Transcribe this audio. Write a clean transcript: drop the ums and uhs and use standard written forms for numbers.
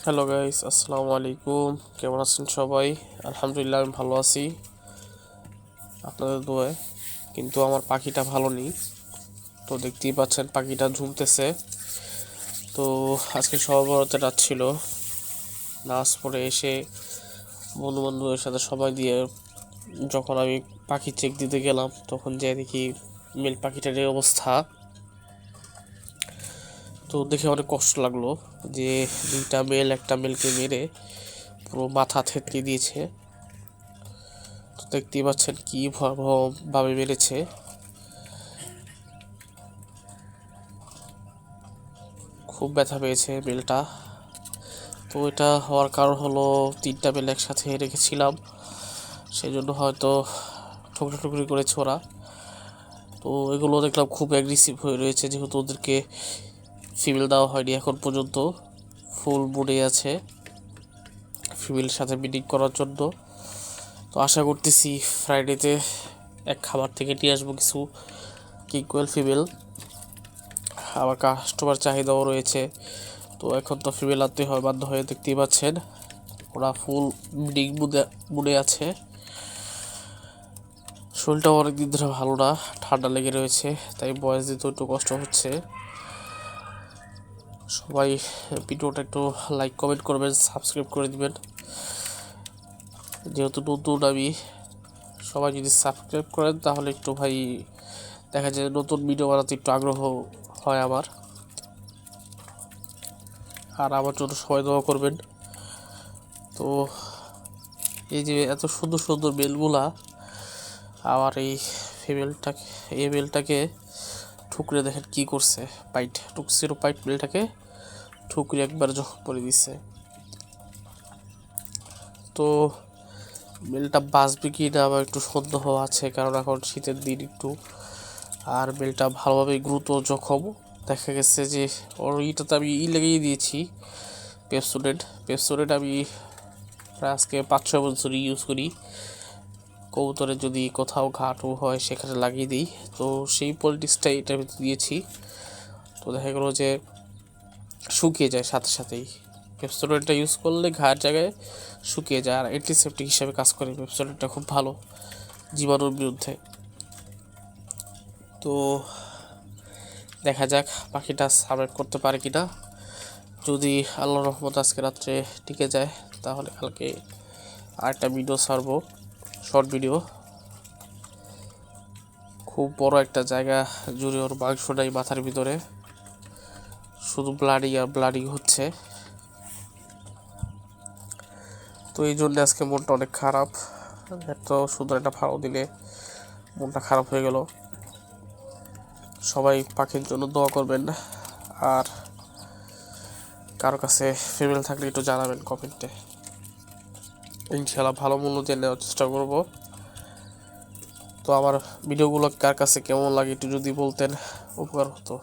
Hello guys, আসসালামু আলাইকুম। কেমন আছেন সবাই? আলহামদুলিল্লাহ, আমি ভালো আছি আপনাদের দোয়ায়। কিন্তু আমার পাখিটা ভালো নেই। তো দেখতেই পাচ্ছেন পাখিটা ঝুমতেছে। তো আজকে সহবরাতের রাত ছিল। নামাজ পড়ে এসে বন্ধু বান্ধবের সাথে সময় দিয়ে যখন আমি পাখি চেক দিতে গেলাম, তখন যে দেখি মেল পাখিটার এই অবস্থা। তো দেখে অনেক কষ্ট লাগলো যে দুইটা মেল একটা মেলকে মেরে পুরো মাথা থেতলে দিয়েছে। তো দেখতেই পাচ্ছেন কি ভয়াবহভাবে মেরেছে। খুব ব্যথা পেয়েছে বেলটা। তো এটা হওয়ার কারণ হলো তিনটা বেল একসাথে রেখেছিলাম, সেই জন্য হয়তো ঠুকরি করেছে ওরা। তো এগুলো দেখলাম খুব অ্যাগ্রেসিভ হয়ে রয়েছে, যেহেতু ওদেরকে ফিমেল দেওয়া হয়নি এখন পর্যন্ত। ফুল মুডে আছে ফিমেলের সাথে মিটিং করার জন্য। তো আশা করতেছি ফ্রাইডেতে এক খাবার থেকে নিয়ে আসবো কিছু কিংকোয়েল ফিমেল। আবার কাস্টমার চাহিদাও রয়েছে। তো এখন তো ফিমেল আনতে হয় বাধ্য হয়ে। দেখতেই পাচ্ছেন ওরা ফুল ব্রিডিং মুডে আছে। শরীরটাও অনেকদিন ধরে ভালো না, ঠান্ডা লেগে রয়েছে, তাই বয়স দিতে একটু কষ্ট হচ্ছে। সবাই ভিডিওটা একটু লাইক কমেন্ট করবেন, সাবস্ক্রাইব করে দিবেন। যেহেতু নতুন আমি, সবাই যদি সাবস্ক্রাইব করেন তাহলে একটু ভাই দেখা যায় নতুন ভিডিও বানাতে একটু আগ্রহ হয় আমার। আর আমার জন্য সবাই দোয়া করবেন। তো এই যে এত সুন্দর সুন্দর মেলগুলা, আবার এই ফিমেলটাকে এই মেলটাকে ঠুকরে দেখেন কি করছে। টুকসিরো পাইট মেলটাকে ঠুকরে একবার জখম করে দিচ্ছে। তো মেলটা বাঁচবে কি না আমার একটু সন্দেহ আছে, কারণ এখন শীতের দিন একটু। আর মেলটা ভালোভাবে গুরুতর জখম। দেখা গেছে যে ওর ইটাতে আমি লেগেই দিয়েছি পেপসোডেন্ট আমি প্রায় আজকে 5-6 বছর ইউজ করি। কবুতরে যদি কোথাও ঘাটও হয় সেখানে লাগিয়ে দিই। তো সেই পলিটিক্সটাই এটার ভিতরে দিয়েছি। তো দেখা গেলো যে শুকিয়ে যায় সাথে সাথেই। পেপসোডেন্টটা ইউজ করলে ঘাট জায়গায় শুকিয়ে যায়, আর অ্যান্টিসেপটিক হিসাবে কাজ করে। পেপসোডেন্টটা খুব ভালো জীবাণুর বিরুদ্ধে। তো দেখা যাক পাখিটা সার্ভাইভ করতে পারে কিনা। যদি আল্লাহর রহমত আজকে রাত্রে টিকে যায় তাহলে কালকে আরেকটা ভিডিও ছাড়বো, শর্ট ভিডিও। খুব বড় একটা জায়গা জুড়ে ওর মাংস নাই মাথার ভিতরে, শুধু ব্লাডিং আর ব্লাডিং হচ্ছে। তো এই জন্য আজকে মনটা অনেক খারাপ। এত সুন্দর একটা ভাড়াও দিলে মনটা খারাপ হয়ে গেল। সবাই পাখির জন্য দোয়া করবেন। আর কারো কাছে ফিমেল থাকলে একটু জানাবেন কমেন্টে। ইনশাল্লাহ ভালো মূল্য দিয়ে নেওয়ার চেষ্টা করব। তো আমার ভিডিওগুলো কার কাছে কেমন লাগে একটু যদি বলতেন উপকার হতো।